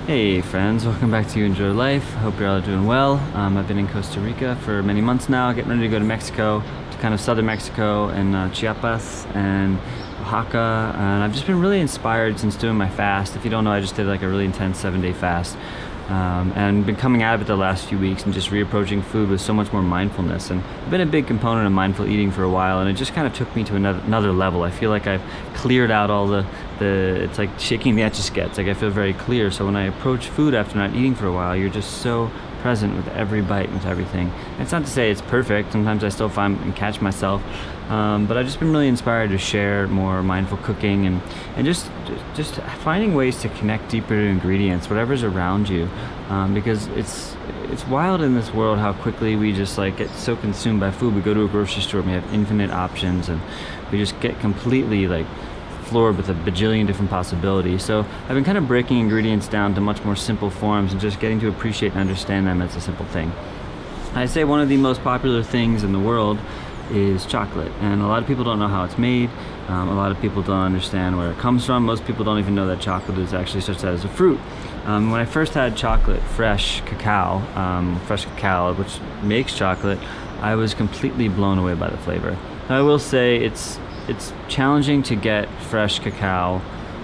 Hey friends, welcome back to You Enjoy Life. Hope you're all doing well. I've been in Costa Rica for many months now, getting ready to go to Mexico, to kind of southern Mexico and Chiapas and Oaxaca, and I've just been really inspired since doing my fast. If you don't know, I just did like a really intense 7-day fast, and been coming out of it the last few weeks and just reapproaching food with so much more mindfulness. And I've been a big component of mindful eating for a while, and it just kind of took me to another level. I feel like I've cleared out all the it's like shaking the etch-a-sketch. Like I feel very clear. So when I approach food after not eating for a while, you're just so present with every bite, with everything. And it's not to say it's perfect. Sometimes I still find and catch myself, but I've just been really inspired to share more mindful cooking and just finding ways to connect deeper to ingredients, whatever's around you, because it's wild in this world how quickly we just like get so consumed by food. We go to a grocery store and we have infinite options, and we just get completely like floored with a bajillion different possibilities. So I've been kind of breaking ingredients down to much more simple forms and just getting to appreciate and understand them as a simple thing. I'd say one of the most popular things in the world is chocolate, and a lot of people don't know how it's made. A lot of people don't understand where it comes from. Most people don't even know that chocolate is actually starts out as a fruit. When I first had chocolate, fresh cacao, which makes chocolate, I was completely blown away by the flavor. Now, I will say it's challenging to get fresh cacao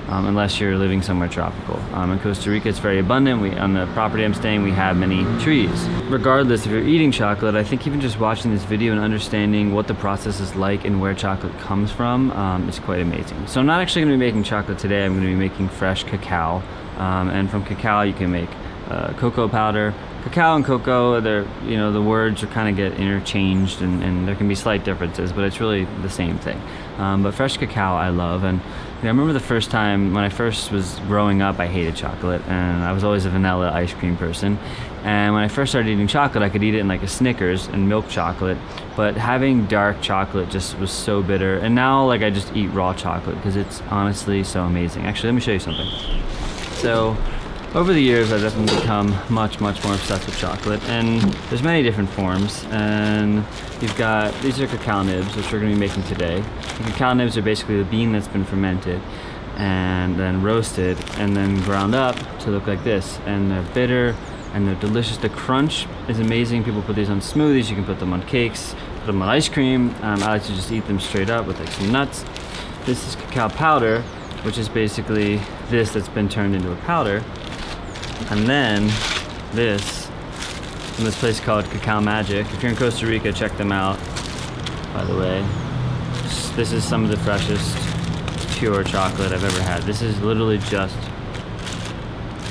unless you're living somewhere tropical. In Costa Rica, it's very abundant. On the property I'm staying, we have many trees. Regardless, if you're eating chocolate, I think even just watching this video and understanding what the process is like and where chocolate comes from is quite amazing. So I'm not actually going to be making chocolate today. I'm going to be making fresh cacao, and from cacao you can make cocoa powder. Cacao and cocoa, the words are kind of get interchanged, and there can be slight differences, but it's really the same thing. But fresh cacao I love, and I remember the first time when I first was growing up, I hated chocolate, and I was always a vanilla ice cream person. And when I first started eating chocolate, I could eat it in like a Snickers and milk chocolate, but having dark chocolate just was so bitter. And now like I just eat raw chocolate because it's honestly so amazing. Actually, let me show you something. So over the years, I've definitely become much more obsessed with chocolate, and there's many different forms. And you've got, these are cacao nibs, which we're going to be making today. The cacao nibs are basically the bean that's been fermented and then roasted and then ground up to look like this. And they're bitter and they're delicious. The crunch is amazing. People put these on smoothies. You can put them on cakes, put them on ice cream. I like to just eat them straight up with like some nuts. This is cacao powder, which is basically this that's been turned into a powder. And then this, from this place called Cacao Magic. If you're in Costa Rica, check them out, by the way. This is some of the freshest pure chocolate I've ever had. This is literally just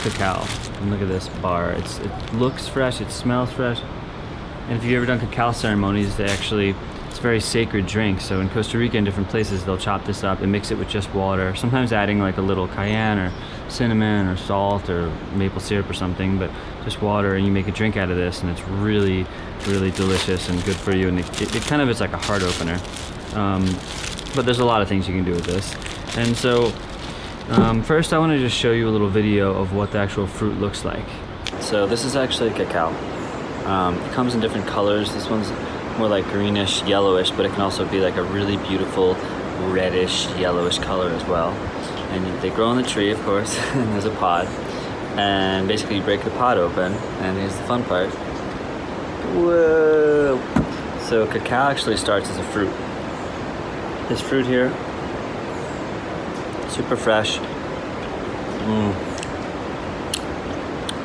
cacao. And look at this bar. It looks fresh, it smells fresh. And if you've ever done cacao ceremonies, it's a very sacred drink. So in Costa Rica and different places, they'll chop this up and mix it with just water, sometimes adding like a little cayenne or cinnamon or salt or maple syrup or something, but just water, and you make a drink out of this, and it's really delicious and good for you. And it's like a heart opener. But there's a lot of things you can do with this. And so first I want to just show you a little video of what the actual fruit looks like. So this is actually cacao. It comes in different colors. This one's more like greenish, yellowish, but it can also be like a really beautiful reddish, yellowish color as well. And they grow on the tree, of course, and there's a pod. And basically you break the pod open, and here's the fun part. Whoa! So cacao actually starts as a fruit. This fruit here, super fresh.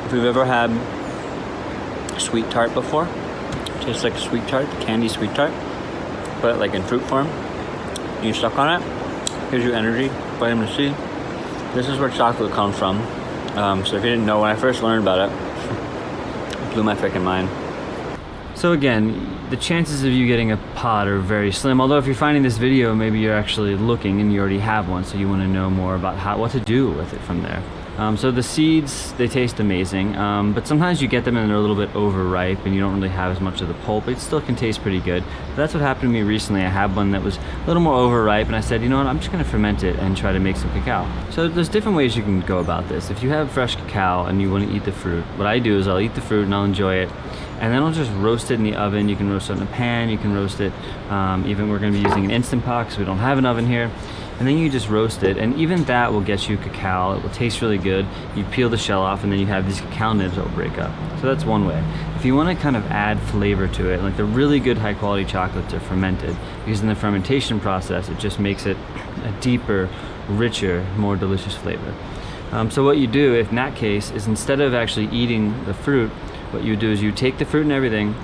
If you've ever had sweet tart before, tastes like a sweet tart, candy sweet tart, but like in fruit form. You suck on it, gives you energy, vitamin C. This is where chocolate comes from. So if you didn't know, when I first learned about it blew my freaking mind. So again, the chances of you getting a pod are very slim, although if you're finding this video, maybe you're actually looking and you already have one, so you want to know more about what to do with it from there. So the seeds, they taste amazing, but sometimes you get them and they're a little bit overripe and you don't really have as much of the pulp. It still can taste pretty good. But that's what happened to me recently. I had one that was a little more overripe, and I said, you know what, I'm just going to ferment it and try to make some cacao. So there's different ways you can go about this. If you have fresh cacao and you want to eat the fruit, what I do is I'll eat the fruit and I'll enjoy it, and then I'll just roast it in the oven. You can roast it in a pan, you can roast it, even we're going to be using an Instant Pot because we don't have an oven here. and then you just roast it, and even that will get you cacao. It will taste really good. You peel the shell off, and then you have these cacao nibs that will break up. So that's one way. If you want to kind of add flavor to it, like the really good high quality chocolates are fermented, because in the fermentation process it just makes it a deeper, richer, more delicious flavor. So what you do in that case is, instead of actually eating the fruit, what you do is you take the fruit and everything,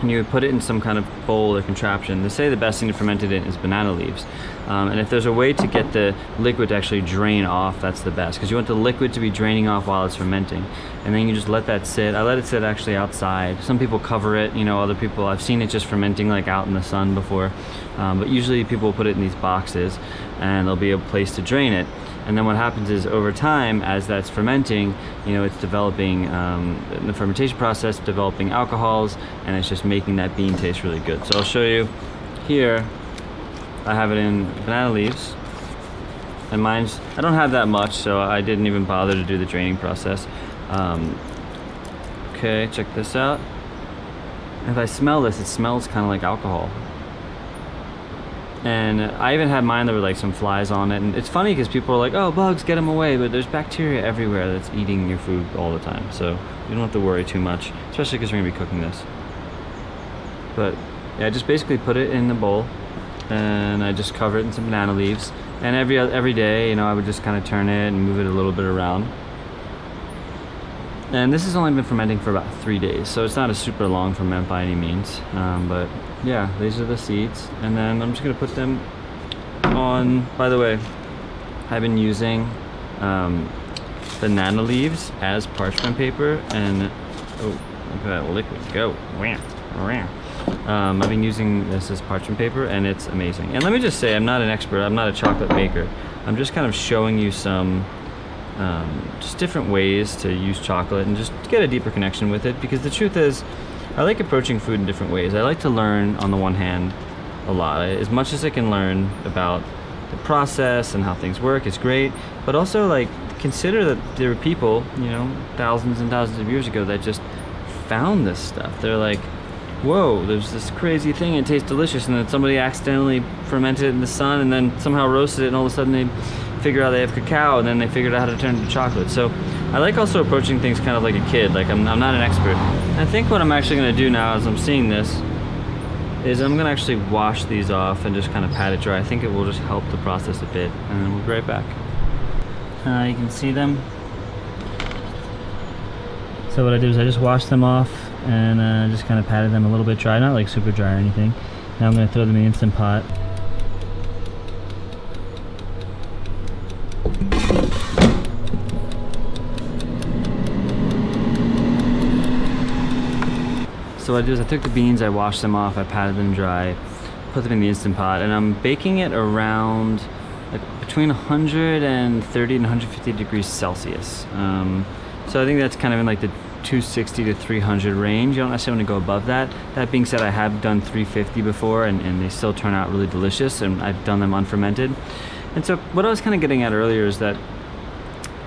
and you would put it in some kind of bowl or contraption. They say the best thing to ferment it in is banana leaves. And if there's a way to get the liquid to actually drain off, that's the best, because you want the liquid to be draining off while it's fermenting. And then you just let that sit. I let it sit actually outside. Some people cover it, other people, I've seen it just fermenting like out in the sun before. But usually people will put it in these boxes, and there'll be a place to drain it. And then what happens is, over time, as that's fermenting, it's developing, in the fermentation process, developing alcohols, and it's just making that bean taste really good. So I'll show you here. I have it in banana leaves, and mine's, I don't have that much, so I didn't even bother to do the draining process. Okay, check this out. If I smell this, it smells kind of like alcohol. And I even had mine that were like some flies on it, and it's funny because people are like, oh, bugs, get them away, but there's bacteria everywhere that's eating your food all the time, so you don't have to worry too much, especially because we're gonna be cooking this. But yeah, I just basically put it in the bowl, and I just cover it in some banana leaves, and every day, I would just kind of turn it and move it a little bit around. And this has only been fermenting for about 3 days, so it's not a super long ferment by any means. But yeah, these are the seeds, and then I'm just gonna put them on. By the way, I've been using banana leaves as parchment paper, and oh, look at that liquid go. I've been using this as parchment paper, and it's amazing. And let me just say, I'm not an expert, I'm not a chocolate maker. I'm just kind of showing you some just different ways to use chocolate and just get a deeper connection with it, because the truth is, I like approaching food in different ways. I like to learn, on the one hand, a lot. As much as I can learn about the process and how things work, it's great, but also like consider that there were people, thousands and thousands of years ago that just found this stuff. They're like, whoa, there's this crazy thing, it tastes delicious, and then somebody accidentally fermented it in the sun and then somehow roasted it, and all of a sudden they figure out they have cacao, and then they figured out how to turn it into chocolate. So I like also approaching things kind of like a kid. Like I'm not an expert. I think what I'm actually going to do now, as I'm seeing this, is I'm going to actually wash these off and just kind of pat it dry. I think it will just help the process a bit, and then we'll be right back. You can see them. So what I do is I just wash them off and just kind of patted them a little bit dry, not like super dry or anything. Now I'm going to throw them in the Instant Pot. So what I do is I took the beans, I washed them off, I patted them dry, put them in the Instant Pot, and I'm baking it around between 130 and 150 degrees Celsius. So I think that's kind of in like the 260 to 300 range. You don't necessarily want to go above that. That being said, I have done 350 before, and they still turn out really delicious, and I've done them unfermented. And so what I was kind of getting at earlier is that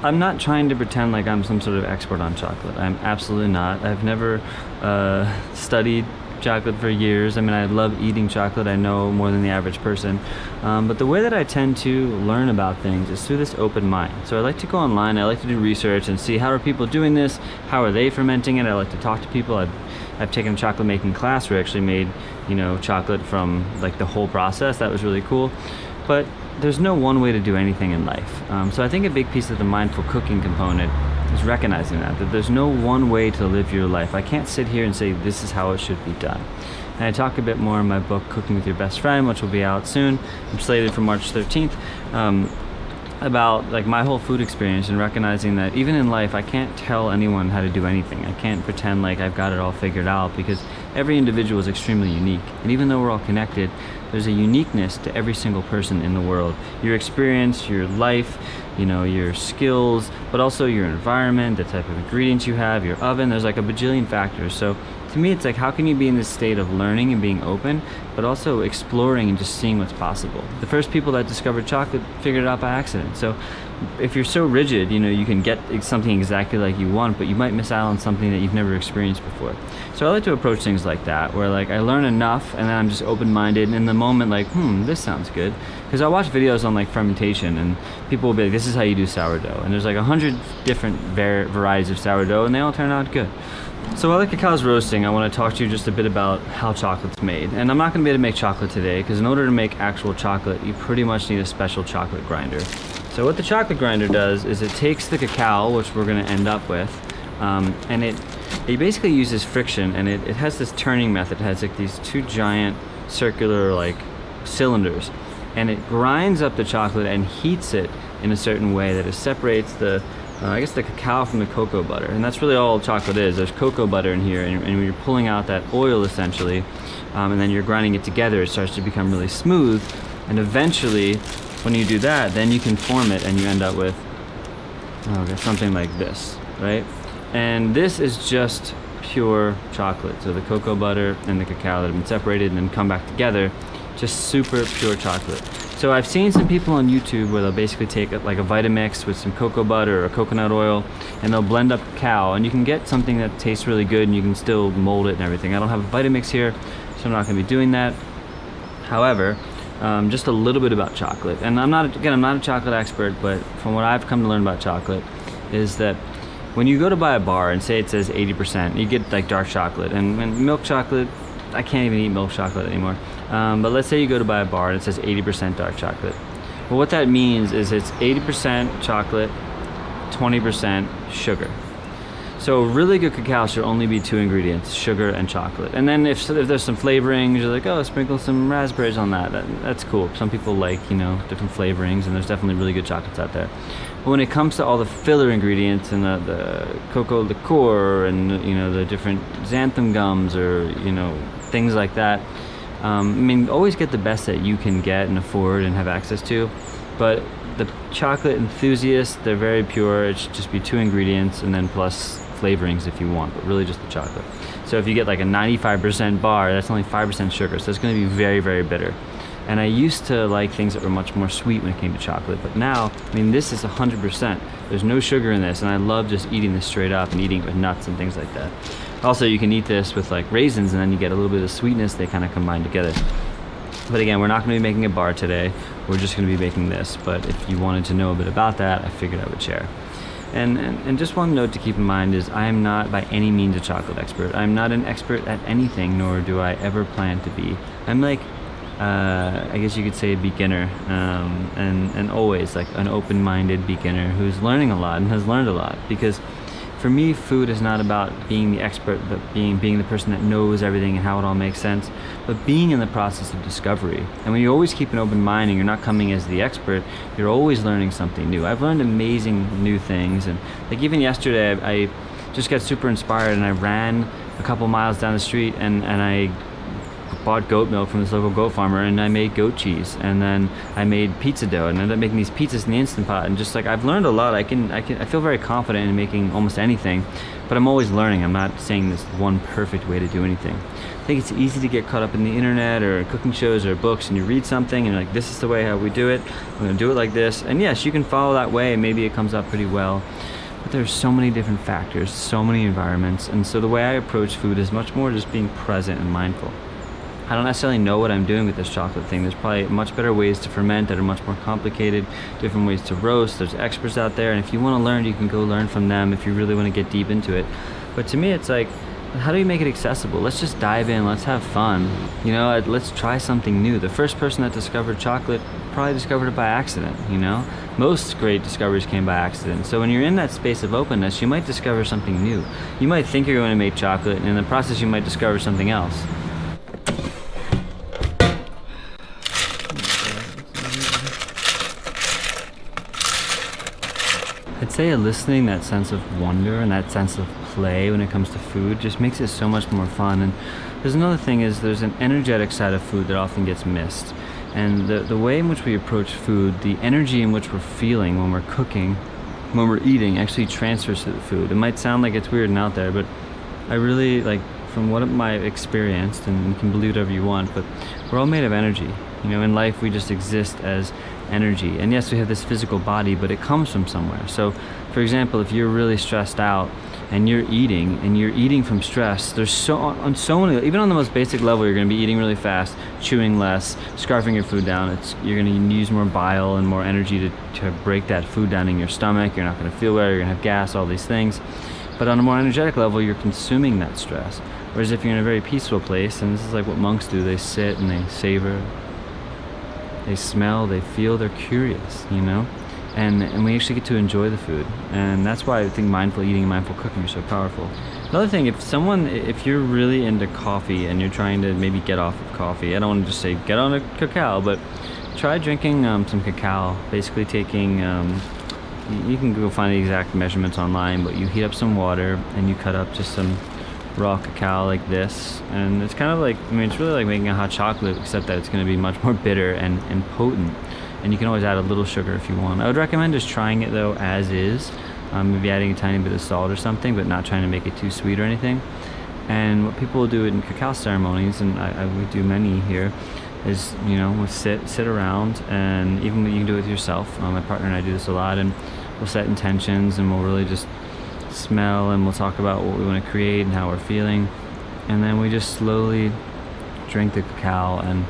I'm not trying to pretend like I'm some sort of expert on chocolate. I'm absolutely not. I've never studied chocolate for years. I mean, I love eating chocolate. I know more than the average person. But the way that I tend to learn about things is through this open mind. So I like to go online, I like to do research and see how are people doing this, how are they fermenting it. I like to talk to people. I've taken a chocolate making class where I actually made, chocolate from like the whole process. That was really cool. But there's no one way to do anything in life. So I think a big piece of the mindful cooking component is recognizing that there's no one way to live your life. I can't sit here and say this is how it should be done. And I talk a bit more in my book, Cooking with Your Best Friend, which will be out soon. I'm slated for March 13th. About like my whole food experience, and recognizing that even in life I can't tell anyone how to do anything. I can't pretend like I've got it all figured out, because every individual is extremely unique, and even though we're all connected, there's a uniqueness to every single person in the world. Your experience, your life, your skills, but also your environment, the type of ingredients you have, your oven, there's like a bajillion factors. So to me, it's like, how can you be in this state of learning and being open, but also exploring and just seeing what's possible? The first people that discovered chocolate figured it out by accident. So if you're so rigid, you know, you can get something exactly like you want, but you might miss out on something that you've never experienced before. So I like to approach things like that, where like I learn enough and then I'm just open-minded, and in the moment like, this sounds good. Because I watch videos on like fermentation, and people will be like, this is how you do sourdough, and there's like 100 different varieties of sourdough, and they all turn out good. So while the cacao's roasting, I want to talk to you just a bit about how chocolate's made. And I'm not going to be able to make chocolate today, because in order to make actual chocolate, you pretty much need a special chocolate grinder. So what the chocolate grinder does is it takes the cacao, which we're going to end up with, and it basically uses friction, and it has this turning method. It has like these two giant circular like cylinders, and it grinds up the chocolate and heats it in a certain way that it separates the I guess the cacao from the cocoa butter. And that's really all chocolate is. There's cocoa butter in here, and when you're pulling out that oil essentially, and then you're grinding it together, it starts to become really smooth, and eventually when you do that, then you can form it and you end up with something like this, right? And this is just pure chocolate. So the cocoa butter and the cacao that have been separated and then come back together, just super pure chocolate. So I've seen some people on YouTube where they'll basically take like a Vitamix with some cocoa butter or coconut oil, and they'll blend up cacao, and you can get something that tastes really good, and you can still mold it and everything. I don't have a Vitamix here, so I'm not going to be doing that. However, just a little bit about chocolate, and I'm not a chocolate expert, but from what I've come to learn about chocolate is that when you go to buy a bar and say it says 80%, you get like dark chocolate, and milk chocolate, I can't even eat milk chocolate anymore. But let's say you go to buy a bar and it says 80% dark chocolate. Well, what that means is it's 80% chocolate, 20% sugar. So really good cacao should only be 2 ingredients, sugar and chocolate. And then if there's some flavorings, you're like, oh, sprinkle some raspberries on that. That's cool. Some people like, different flavorings, and there's definitely really good chocolates out there. But when it comes to all the filler ingredients and the cocoa liqueur and, the different xanthan gums or, things like that, always get the best that you can get and afford and have access to. But the chocolate enthusiasts, they're very pure. It should just be 2 ingredients and then plus flavorings if you want, but really just the chocolate. So if you get like a 95% bar, that's only 5% sugar, so it's going to be very, very bitter. And I used to like things that were much more sweet when it came to chocolate, but now, this is 100%. There's no sugar in this, and I love just eating this straight up and eating it with nuts and things like that. Also, you can eat this with like raisins, and then you get a little bit of sweetness. They kind of combine together. But again, we're not going to be making a bar today. We're just going to be making this. But if you wanted to know a bit about that, I figured I would share. And just one note to keep in mind is I am not by any means a chocolate expert. I'm not an expert at anything, nor do I ever plan to be. I'm like, I guess you could say a beginner, and always like an open-minded beginner who's learning a lot and has learned a lot. Because for me, food is not about being the expert, but being the person that knows everything and how it all makes sense, but being in the process of discovery. And when you always keep an open mind and you're not coming as the expert, you're always learning something new. I've learned amazing new things, and like even yesterday, I just got super inspired and I ran a couple miles down the street and I bought goat milk from this local goat farmer, and I made goat cheese, and then I made pizza dough and ended up making these pizzas in the Instant Pot. And just like I've learned a lot. I feel very confident in making almost anything, but I'm always learning. I'm not saying this one perfect way to do anything. I think it's easy to get caught up in the internet or cooking shows or books, and you read something and you're like, this is the way how we do it, I'm gonna do it like this. And yes, you can follow that way and maybe it comes out pretty well, but there's so many different factors, so many environments. And so the way I approach food is much more just being present and mindful. I don't necessarily know what I'm doing with this chocolate thing. There's probably much better ways to ferment that are much more complicated, different ways to roast. There's experts out there, and if you want to learn, you can go learn from them if you really want to get deep into it. But to me, it's like, how do you make it accessible? Let's just dive in, let's have fun. Let's try something new. The first person that discovered chocolate probably discovered it by accident, Most great discoveries came by accident. So when you're in that space of openness, you might discover something new. You might think you're going to make chocolate, and in the process, you might discover something else. I'd say eliciting that sense of wonder and that sense of play when it comes to food just makes it so much more fun. And there's another thing is there's an energetic side of food that often gets missed. And the way in which we approach food, the energy in which we're feeling when we're cooking, when we're eating, actually transfers to the food. It might sound like it's weird and out there, but I really, like, from what I've experienced, and you can believe whatever you want, but we're all made of energy. You know, in life we just exist as energy. And yes, we have this physical body, but it comes from somewhere. So, for example, if you're really stressed out and you're eating from stress, there's so many, even on the most basic level, you're going to be eating really fast, chewing less, scarfing your food down. You're going to use more bile and more energy to break that food down in your stomach. You're not going to feel well, you're going to have gas, all these things. But on a more energetic level, you're consuming that stress. Whereas if you're in a very peaceful place, and this is like what monks do, they sit and they savor, they smell, they feel, they're curious, you know? And we actually get to enjoy the food. And that's why I think mindful eating and mindful cooking are so powerful. Another thing, if you're really into coffee and you're trying to maybe get off of coffee, I don't want to just say get on a cacao, but try drinking some cacao. Basically taking, you can go find the exact measurements online, but you heat up some water and you cut up just some raw cacao like this, and it's kind of like, I mean, it's really like making a hot chocolate, except that it's going to be much more bitter and potent, and you can always add a little sugar if you want. I would recommend just trying it though as is, maybe adding a tiny bit of salt or something, but not trying to make it too sweet or anything. And what people will do in cacao ceremonies, and I would do many here, is, you know, we'll sit around, and even you can do it with yourself. My partner and I do this a lot, and we'll set intentions, and we'll really just smell, and we'll talk about what we want to create and how we're feeling, and then we just slowly drink the cacao. And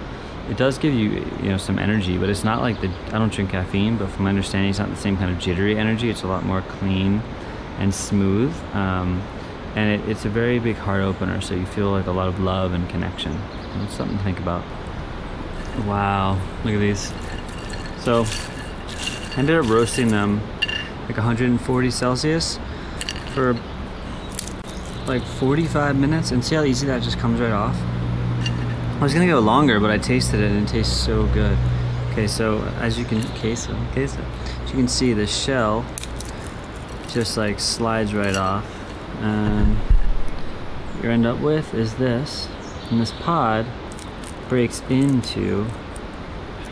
it does give you, you know, some energy, but it's not like I don't drink caffeine, but from my understanding, it's not the same kind of jittery energy. It's a lot more clean and smooth, and it's a very big heart opener, so you feel like a lot of love and connection. And it's something to think about. Wow, look at these. So I ended up roasting them like 140 Celsius for like 45 minutes, and see how easy that just comes right off. I was gonna go longer, but I tasted it and it tastes so good. Okay, so as you can as you can see, the shell just like slides right off, and what you end up with is this, and this pod breaks into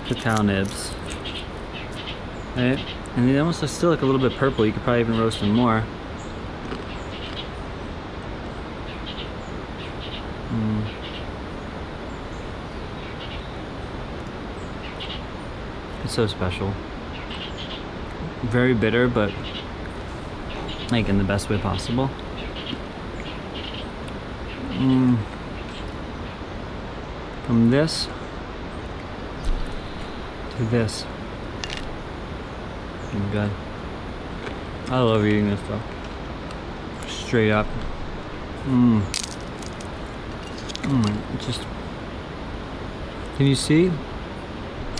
cacao nibs, right? And they almost still look a little bit purple. You could probably even roast them more. It's so special. Very bitter, but like in the best way possible. From this to this. Good. I love eating this stuff. Straight up. It's just, can you see?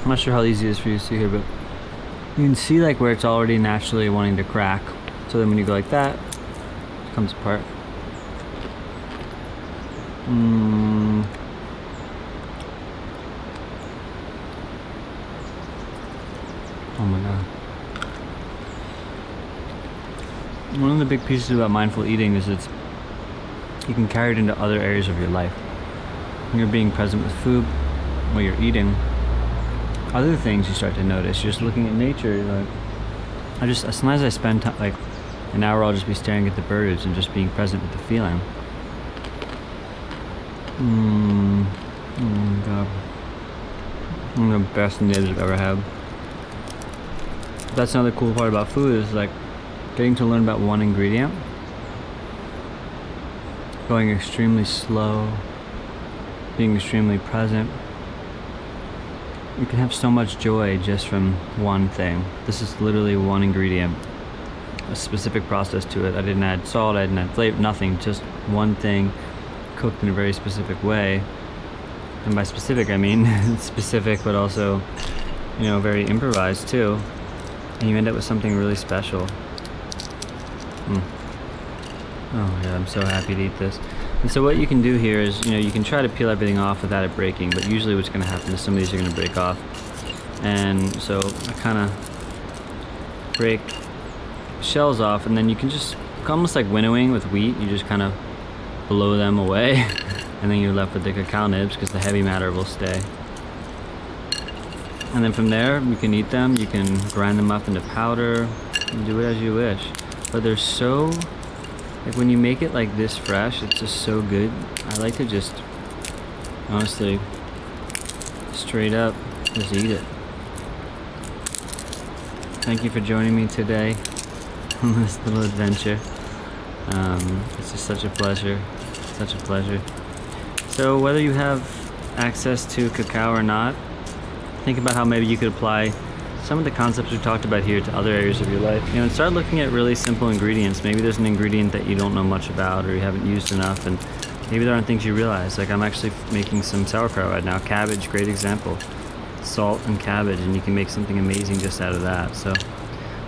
I'm not sure how easy it is for you to see here, but you can see like where it's already naturally wanting to crack. So then when you go like that, it comes apart. Oh my god. One of the big pieces about mindful eating is you can carry it into other areas of your life. When you're being present with food, while you're eating, other things you start to notice. You're just looking at nature. You're like, sometimes I spend like an hour, I'll just be staring at the birds and just being present with the feeling. Oh my god. One of the best nibs I've ever had. That's another cool part about food, is like getting to learn about one ingredient, going extremely slow, being extremely present. You can have so much joy just from one thing. This is literally one ingredient, a specific process to it. I didn't add salt, I didn't add flavor, nothing, just one thing cooked in a very specific way. And by specific, I mean specific, but also, you know, very improvised too. And you end up with something really special. Oh my god, I'm so happy to eat this. And so what you can do here is, you know, you can try to peel everything off without it breaking, but usually what's going to happen is some of these are going to break off. And so I kind of break shells off, and then you can just, almost like winnowing with wheat, you just kind of blow them away, and then you're left with the cacao nibs because the heavy matter will stay. And then from there, you can eat them, you can grind them up into powder, and do it as you wish. But they're so, like when you make it like this fresh, it's just so good. I like to just, honestly, straight up just eat it. Thank you for joining me today on this little adventure. It's just such a pleasure, such a pleasure. So whether you have access to cacao or not, think about how maybe you could apply some of the concepts we talked about here to other areas of your life. You know, and start looking at really simple ingredients. Maybe there's an ingredient that you don't know much about or you haven't used enough, and maybe there aren't things you realize. Like I'm actually making some sauerkraut right now. Cabbage, great example. Salt and cabbage, and you can make something amazing just out of that. So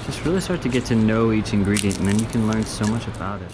just really start to get to know each ingredient, and then you can learn so much about it.